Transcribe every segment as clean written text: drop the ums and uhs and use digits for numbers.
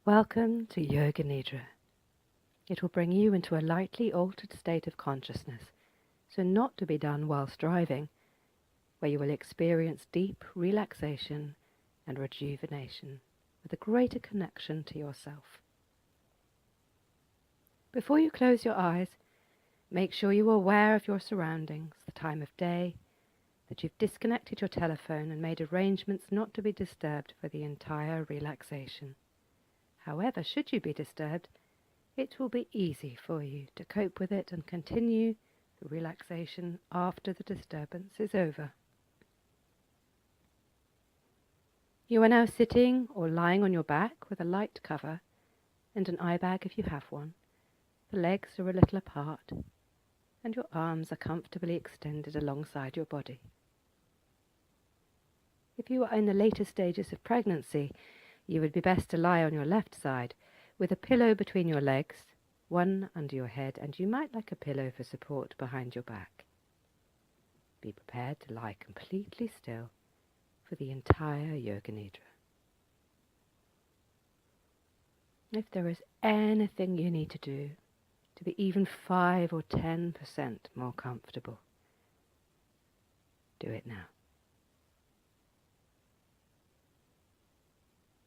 Welcome to Yoga Nidra. It will bring you into a lightly altered state of consciousness, so not to be done whilst driving, where you will experience deep relaxation and rejuvenation with a greater connection to yourself. Before you close your eyes, make sure you are aware of your surroundings, the time of day, that you've disconnected your telephone and made arrangements not to be disturbed for the entire relaxation. However, should you be disturbed, it will be easy for you to cope with it and continue the relaxation after the disturbance is over. You are now sitting or lying on your back with a light cover and an eye bag if you have one. The legs are a little apart and your arms are comfortably extended alongside your body. If you are in the later stages of pregnancy, you would be best to lie on your left side with a pillow between your legs, one under your head, and you might like a pillow for support behind your back. Be prepared to lie completely still for the entire Yoga Nidra. If there is anything you need to do to be even 5 or 10% more comfortable, do it now.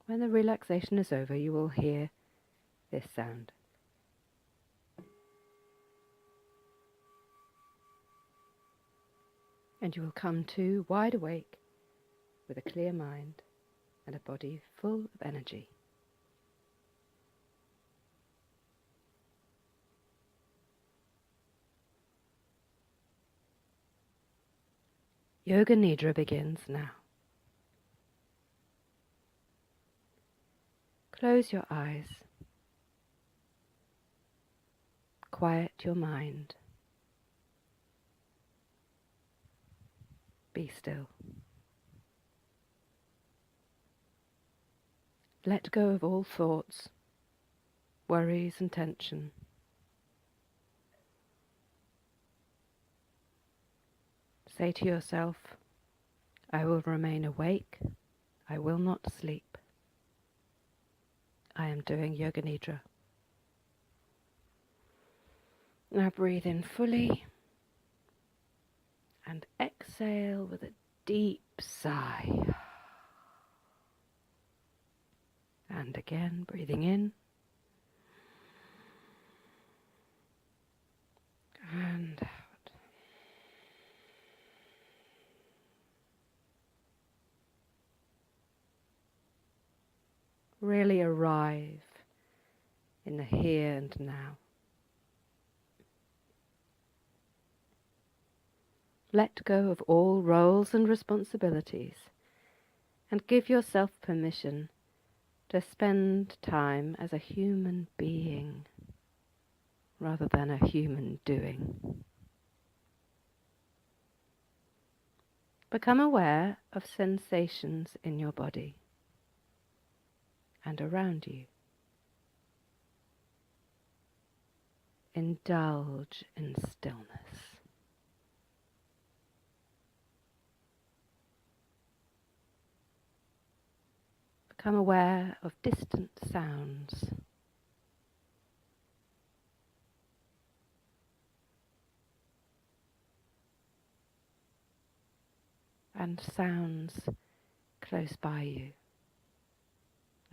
When the relaxation is over, you will hear this sound. And you will come to wide awake with a clear mind and a body full of energy. Yoga Nidra begins now. Close your eyes. Quiet your mind. Be still. Let go of all thoughts, worries and tension. Say to yourself, I will remain awake, I will not sleep. I am doing Yoga Nidra. Now breathe in fully and exhale with a deep sigh. And again, breathing in and out. Really arrive in the here and now. Let go of all roles and responsibilities and give yourself permission to spend time as a human being rather than a human doing. Become aware of sensations in your body and around you. Indulge in stillness. Become aware of distant sounds. And sounds close by you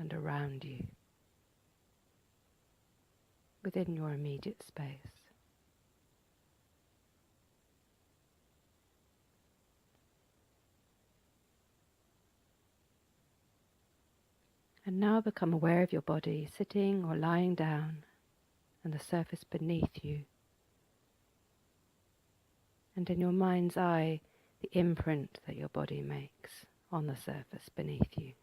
and around you, within your immediate space. And now become aware of your body sitting or lying down and the surface beneath you. And in your mind's eye, the imprint that your body makes on the surface beneath you.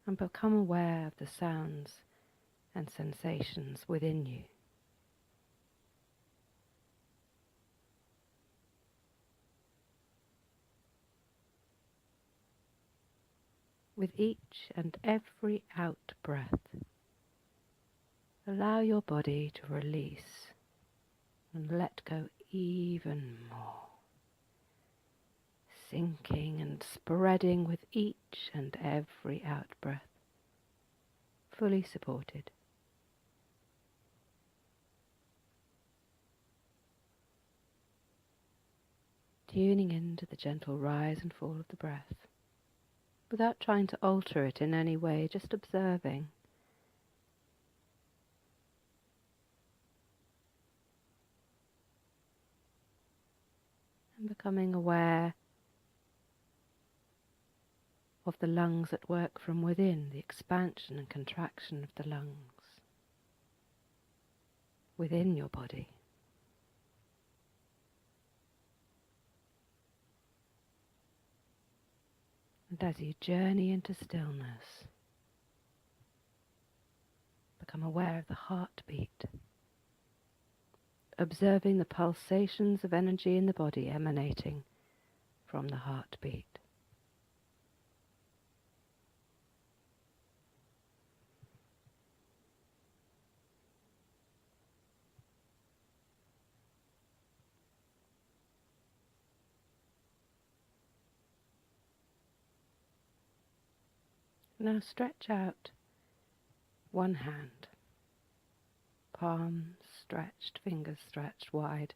And become aware of the sounds and sensations within you. With each and every out breath, allow your body to release and let go even more. sinking and spreading with each and every out-breath, fully supported. Tuning into the gentle rise and fall of the breath, without trying to alter it in any way, just observing. And becoming aware of the lungs at work from within, the expansion and contraction of the lungs within your body. And as you journey into stillness, become aware of the heartbeat, observing the pulsations of energy in the body emanating from the heartbeat. Now stretch out one hand, palms stretched, fingers stretched wide,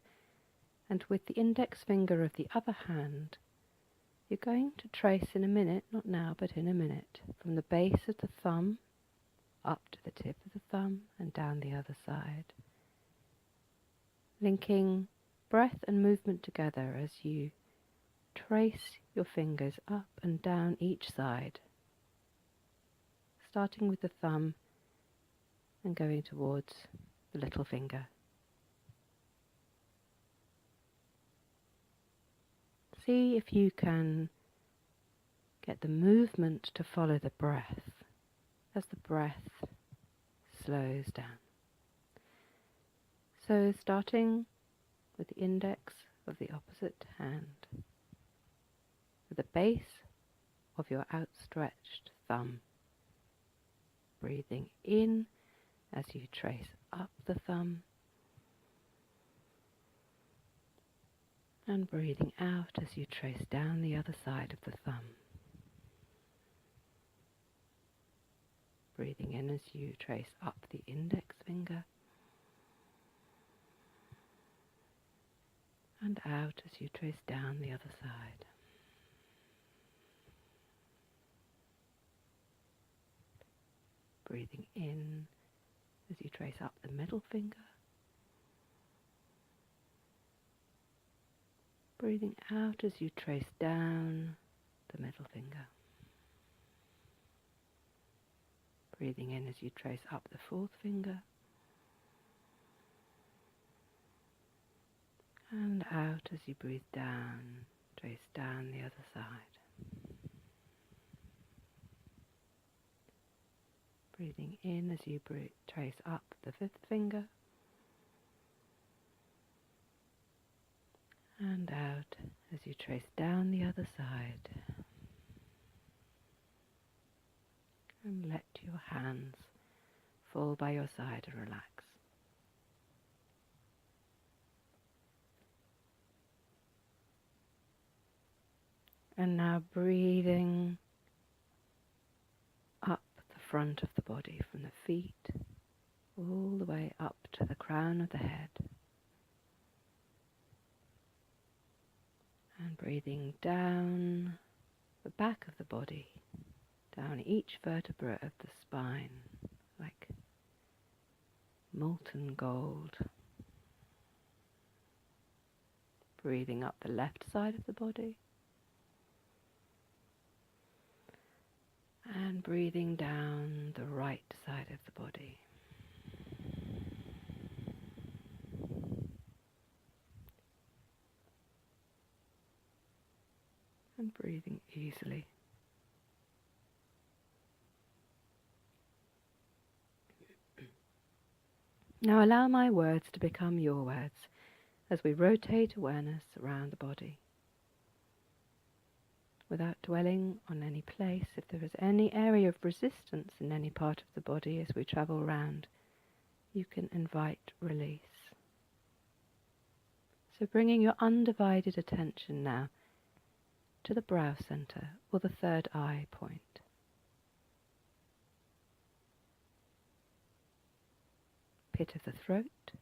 and with the index finger of the other hand, you're going to trace in a minute, not now, but in a minute, from the base of the thumb up to the tip of the thumb and down the other side, linking breath and movement together as you trace your fingers up and down each side, starting with the thumb and going towards the little finger. See if you can get the movement to follow the breath as the breath slows down. So starting with the index of the opposite hand, with the base of your outstretched thumb, breathing in as you trace up the thumb, and breathing out as you trace down the other side of the thumb. Breathing in as you trace up the index finger, and out as you trace down the other side. Breathing in as you trace up the middle finger. Breathing out as you trace down the middle finger. Breathing in as you trace up the fourth finger. And out as you breathe down, trace down the other side. Breathing in as you trace up the fifth finger. And out as you trace down the other side. And let your hands fall by your side and relax. And now breathing up the front of the body, from the feet all the way up to the crown of the head. And breathing down the back of the body, down each vertebra of the spine, like molten gold. Breathing up the left side of the body. And breathing down the right side of the body. And breathing easily. Now allow my words to become your words as we rotate awareness around the body. Without dwelling on any place, if there is any area of resistance in any part of the body as we travel round, you can invite release. So bringing your undivided attention now to the brow center or the third eye point. Pit of the throat,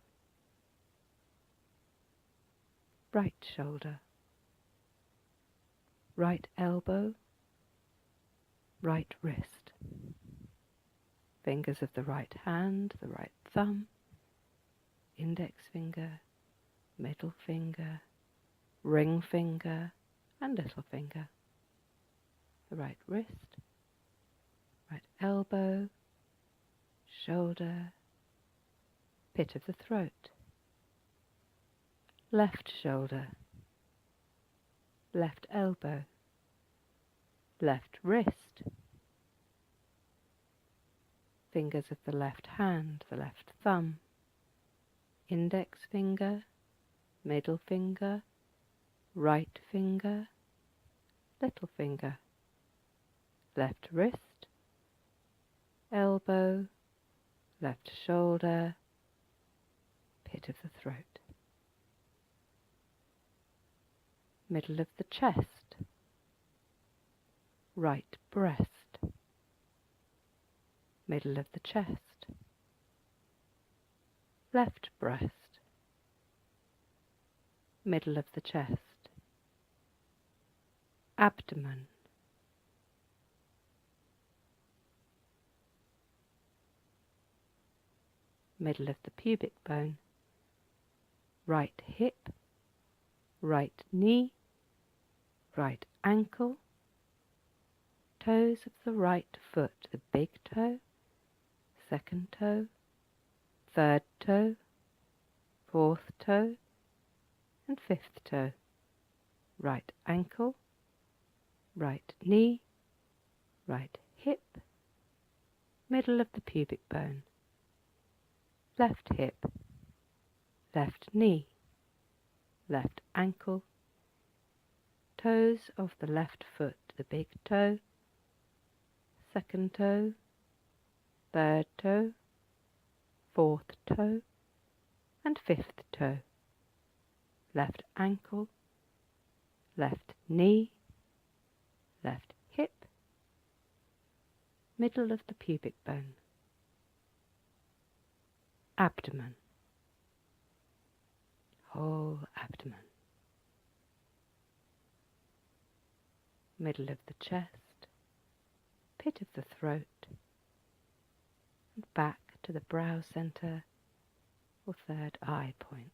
right shoulder, right elbow, right wrist, fingers of the right hand, the right thumb, index finger, middle finger, ring finger and little finger, the right wrist, right elbow, shoulder, pit of the throat, left shoulder, left elbow, left wrist, fingers of the left hand, the left thumb, index finger, middle finger, right finger, little finger, left wrist, elbow, left shoulder, pit of the throat, middle of the chest, right breast, middle of the chest, left breast, middle of the chest, abdomen, middle of the pubic bone, right hip, right knee, right ankle, toes of the right foot, the big toe, second toe, third toe, fourth toe and fifth toe, right ankle, right knee, right hip, middle of the pubic bone, left hip, left knee, left ankle, toes of the left foot, the big toe, second toe, third toe, fourth toe and fifth toe, left ankle, left knee, left hip, middle of the pubic bone, abdomen, whole abdomen, middle of the chest, pit of the throat, and back to the brow center or third eye point.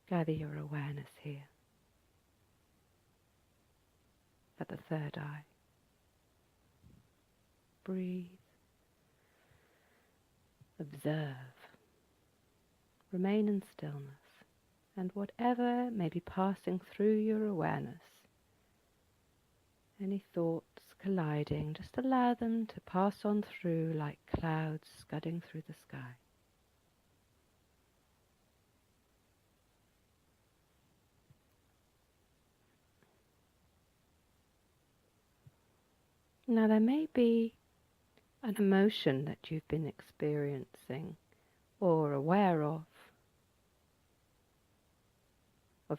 Gather your awareness here at the third eye. Breathe. Observe. Remain in stillness, and whatever may be passing through your awareness, any thoughts colliding, just allow them to pass on through like clouds scudding through the sky. Now there may be an emotion that you've been experiencing or aware of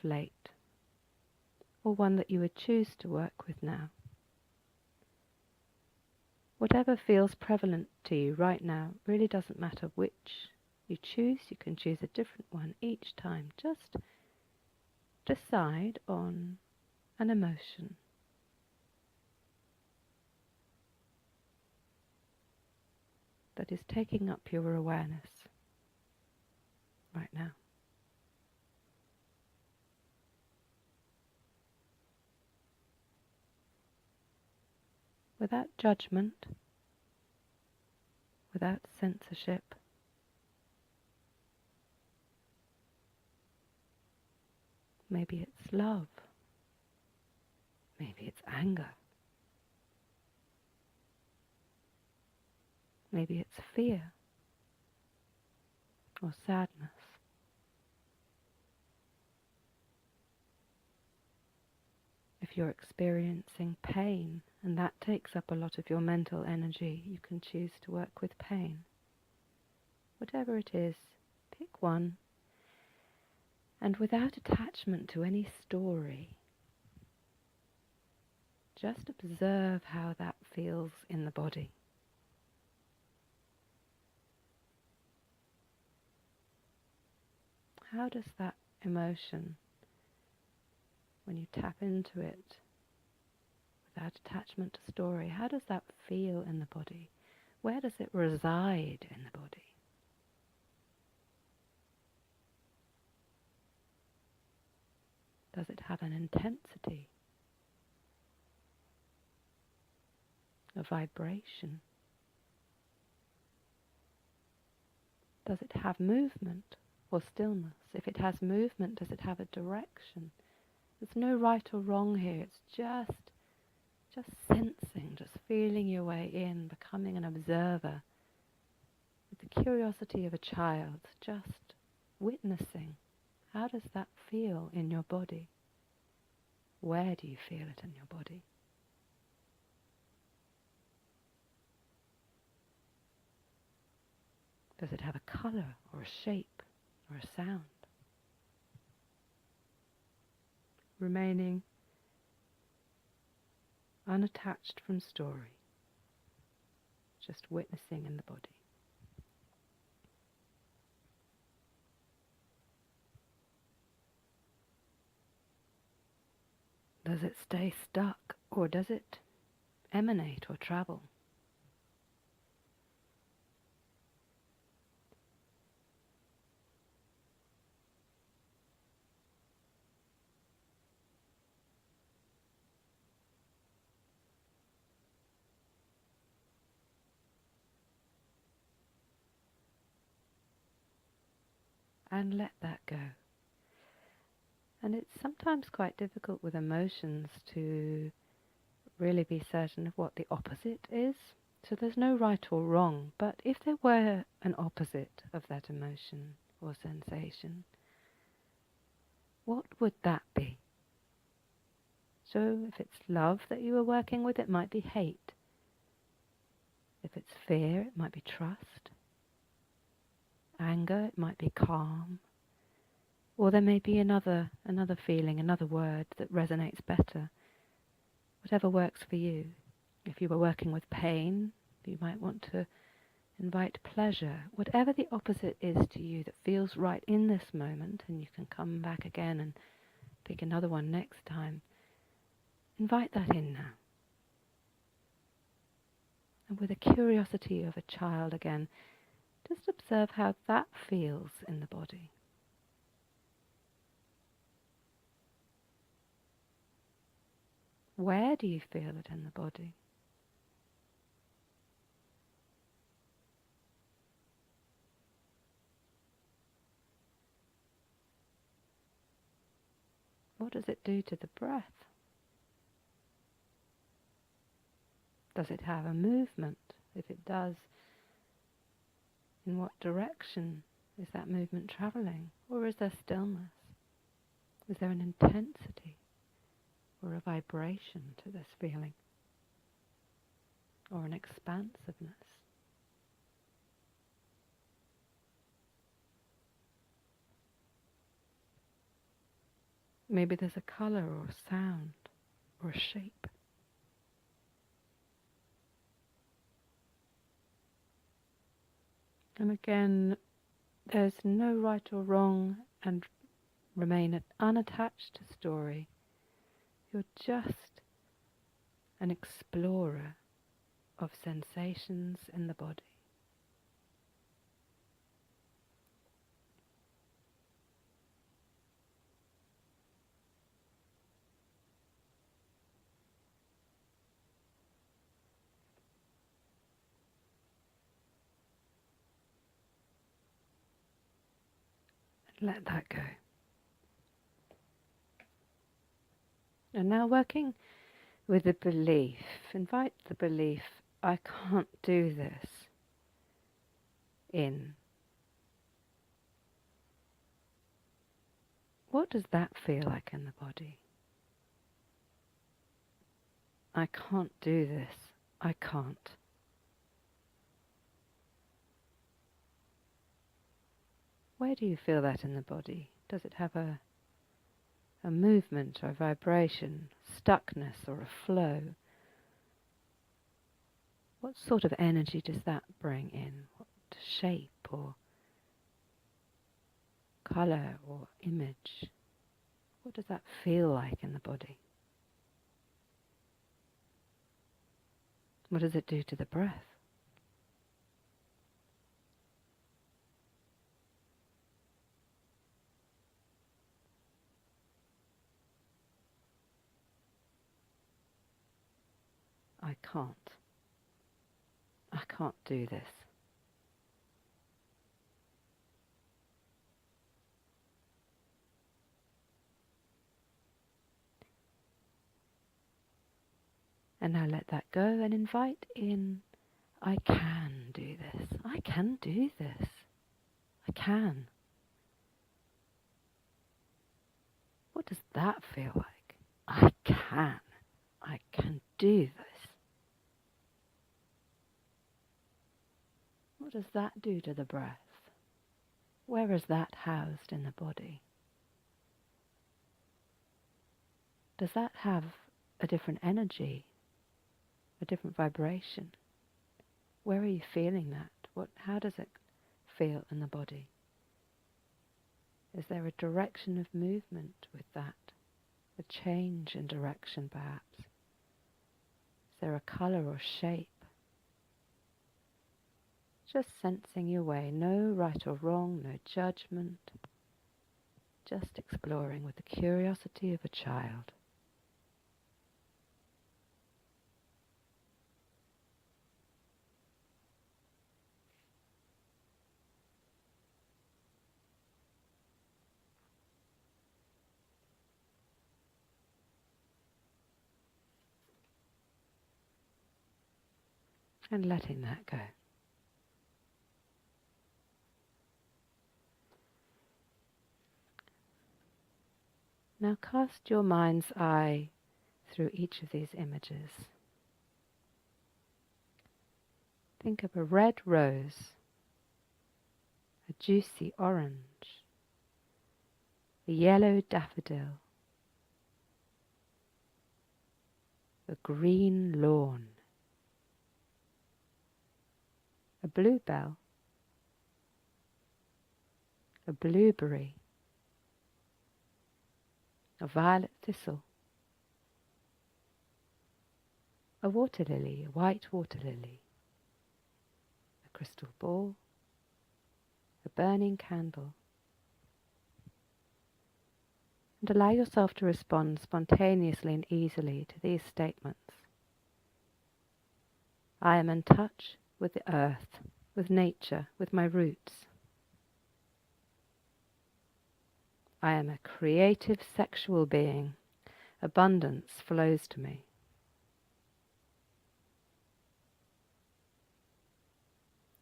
late, or one that you would choose to work with now. Whatever feels prevalent to you right now, really doesn't matter which you choose. You can choose a different one each time. Just decide on an emotion. That is taking up your awareness right now. Without judgment, without censorship, maybe it's love, maybe it's anger, maybe it's fear or sadness. If you're experiencing pain and that takes up a lot of your mental energy, you can choose to work with pain. Whatever it is, pick one And without attachment to any story, just observe how that feels in the body. How does that emotion, when you tap into it without attachment to story, how does that feel in the body? Where does it reside in the body? Does it have an intensity, a vibration? Does it have movement or stillness? If it has movement, does it have a direction? There's no right or wrong here. It's just sensing, just feeling your way in, becoming an observer with the curiosity of a child, just witnessing. How does that feel in your body? Where do you feel it in your body? Does it have a color or a shape or a sound? Remaining unattached from story, just witnessing in the body. Does it stay stuck, or does it emanate or travel? And let that go. And it's sometimes quite difficult with emotions to really be certain of what the opposite is. So there's no right or wrong, but if there were an opposite of that emotion or sensation, what would that be? So if it's love that you were working with, it might be hate. If it's fear, it might be trust. Anger, it might be calm. Or there may be another feeling, another word that resonates better. Whatever works for you. If you were working with pain, you might want to invite pleasure. Whatever the opposite is to you that feels right in this moment, and you can come back again and pick another one next time, invite that in now. And with a curiosity of a child again, just observe how that feels in the body. Where do you feel it in the body? What does it do to the breath? Does it have a movement? If it does, in what direction is that movement traveling? Or is there stillness? Is there an intensity or a vibration to this feeling? Or an expansiveness? Maybe there's a color or a sound or a shape. And again, there's no right or wrong, and remain unattached to story. You're just an explorer of sensations in the body. Let that go. And now working with the belief, invite the belief, I can't do this, in. What does that feel like in the body? I can't do this. I can't. Where do you feel that in the body? Does it have a movement or a vibration, stuckness or a flow? What sort of energy does that bring in? What shape or colour or image? What does that feel like in the body? What does it do to the breath? I can't do this. And now let that go and invite in, I can do this. I can do this. I can. What does that feel like? I can. I can do this. What does that do to the breath? Where is that housed in the body? Does that have a different energy, a different vibration? Where are you feeling that? How does it feel in the body? Is there a direction of movement with that? A change in direction, perhaps? Is there a colour or shape? Just sensing your way, no right or wrong, no judgment. Just exploring with the curiosity of a child. And letting that go. Now cast your mind's eye through each of these images. Think of a red rose, a juicy orange, a yellow daffodil, a green lawn, a bluebell, a blueberry, a violet thistle, a water lily, a white water lily, a crystal ball, a burning candle. And allow yourself to respond spontaneously and easily to these statements. I am in touch with the earth, with nature, with my roots. I am a creative sexual being. Abundance flows to me.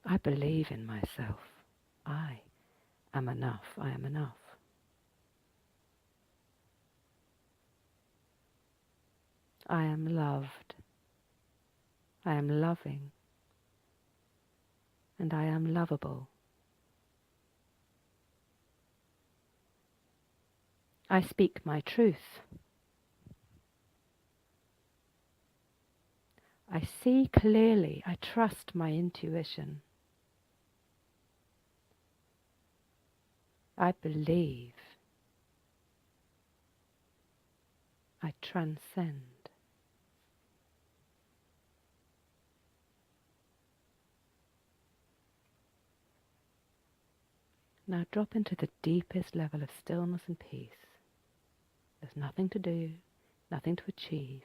I believe in myself. I am enough. I am enough. I am loved. I am loving. And I am lovable. I speak my truth. I see clearly. I trust my intuition. I believe. I transcend. Now drop into the deepest level of stillness and peace. There's nothing to do, nothing to achieve.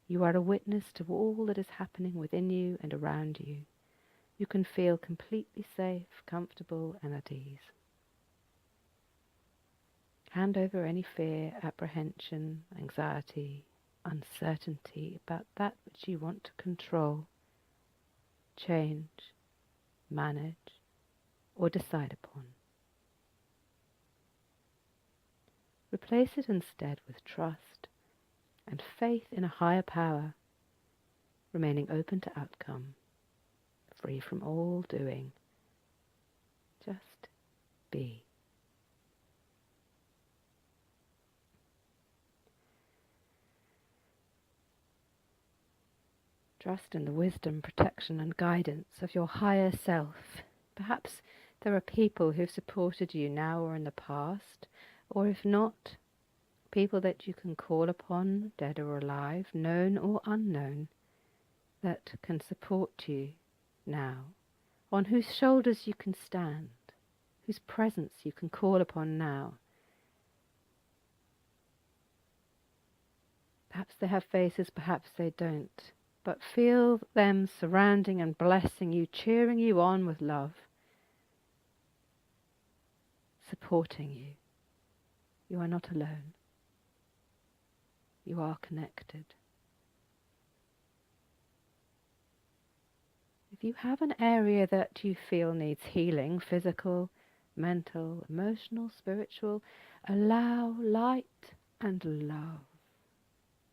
You are a witness to all that is happening within you and around you. You can feel completely safe, comfortable, and at ease. Hand over any fear, apprehension, anxiety, uncertainty about that which you want to control, change, manage, or decide upon. Replace it instead with trust and faith in a higher power, remaining open to outcome, free from all doing. Just be. Trust in the wisdom, protection and guidance of your higher self. Perhaps there are people who've supported you now or in the past, or if not, people that you can call upon, dead or alive, known or unknown, that can support you now, on whose shoulders you can stand, whose presence you can call upon now. Perhaps they have faces, perhaps they don't, but feel them surrounding and blessing you, cheering you on with love, supporting you. You are not alone. You are connected. If you have an area that you feel needs healing, physical, mental, emotional, spiritual, allow light and love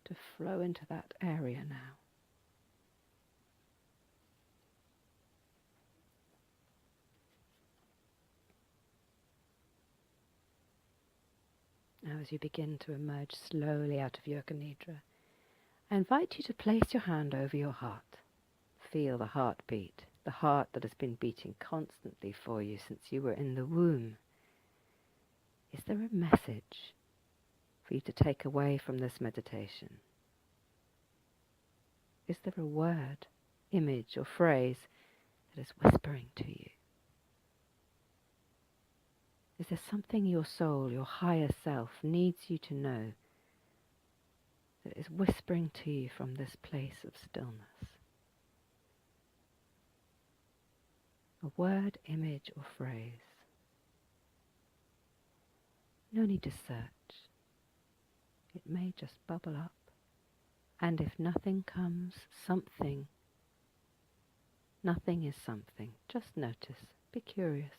to flow into that area now. Now as you begin to emerge slowly out of Yoga Nidra, I invite you to place your hand over your heart. Feel the heartbeat, the heart that has been beating constantly for you since you were in the womb. Is there a message for you to take away from this meditation? Is there a word, image or phrase that is whispering to you? Is there something your soul, your higher self, needs you to know that is whispering to you from this place of stillness? A word, image or phrase. No need to search. It may just bubble up. And if nothing comes, something. Nothing is something. Just notice. Be curious.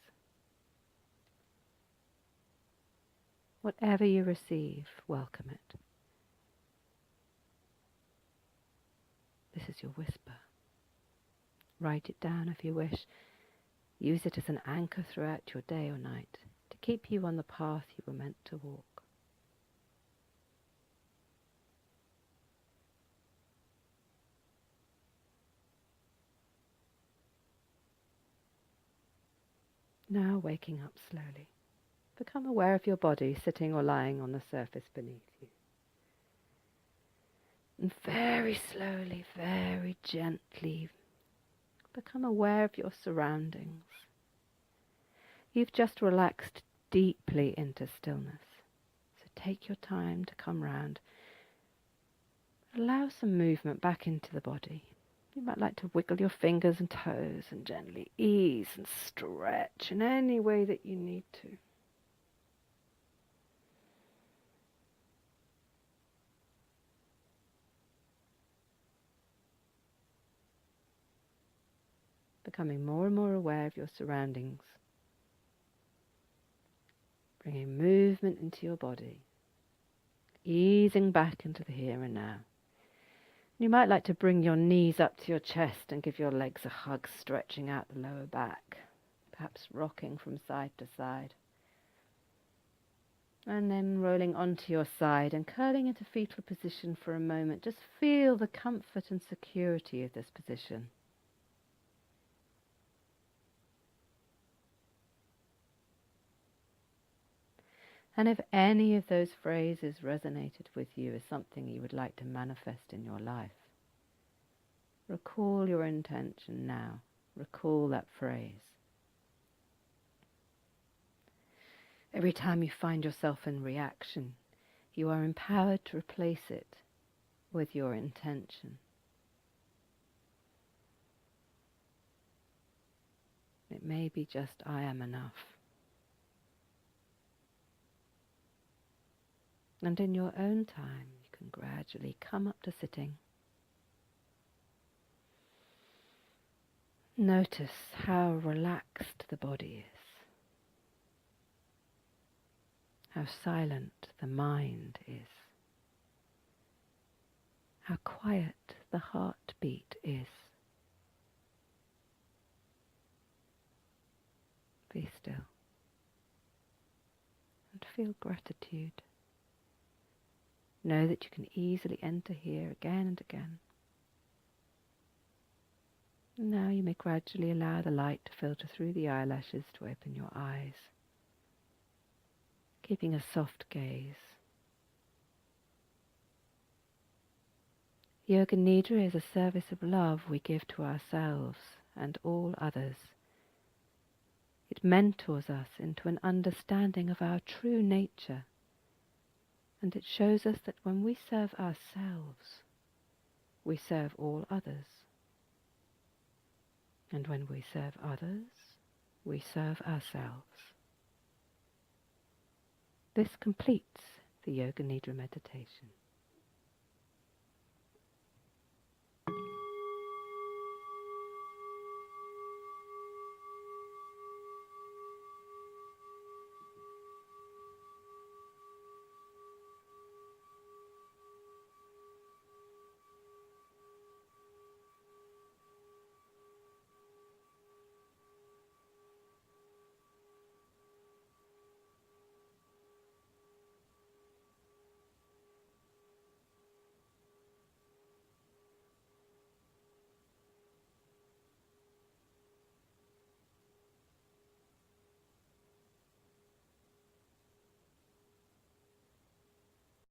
Whatever you receive, welcome it. This is your whisper. Write it down if you wish. Use it as an anchor throughout your day or night to keep you on the path you were meant to walk. Now waking up slowly. Become aware of your body sitting or lying on the surface beneath you. And very slowly, very gently, become aware of your surroundings. You've just relaxed deeply into stillness. So take your time to come round. Allow some movement back into the body. You might like to wiggle your fingers and toes and gently ease and stretch in any way that you need to. Becoming more and more aware of your surroundings. Bringing movement into your body. Easing back into the here and now. You might like to bring your knees up to your chest and give your legs a hug, stretching out the lower back, perhaps rocking from side to side. And then rolling onto your side and curling into fetal position for a moment. Just feel the comfort and security of this position. And if any of those phrases resonated with you as something you would like to manifest in your life, recall your intention now. Recall that phrase. Every time you find yourself in reaction, you are empowered to replace it with your intention. It may be just, I am enough. And in your own time, you can gradually come up to sitting. Notice how relaxed the body is, how silent the mind is, how quiet the heartbeat is. Be still and feel gratitude. Know that you can easily enter here again and again. Now you may gradually allow the light to filter through the eyelashes to open your eyes, keeping a soft gaze. Yoga Nidra is a service of love we give to ourselves and all others. It mentors us into an understanding of our true nature, and it shows us that when we serve ourselves, we serve all others. And when we serve others, we serve ourselves. This completes the Yoga Nidra meditation.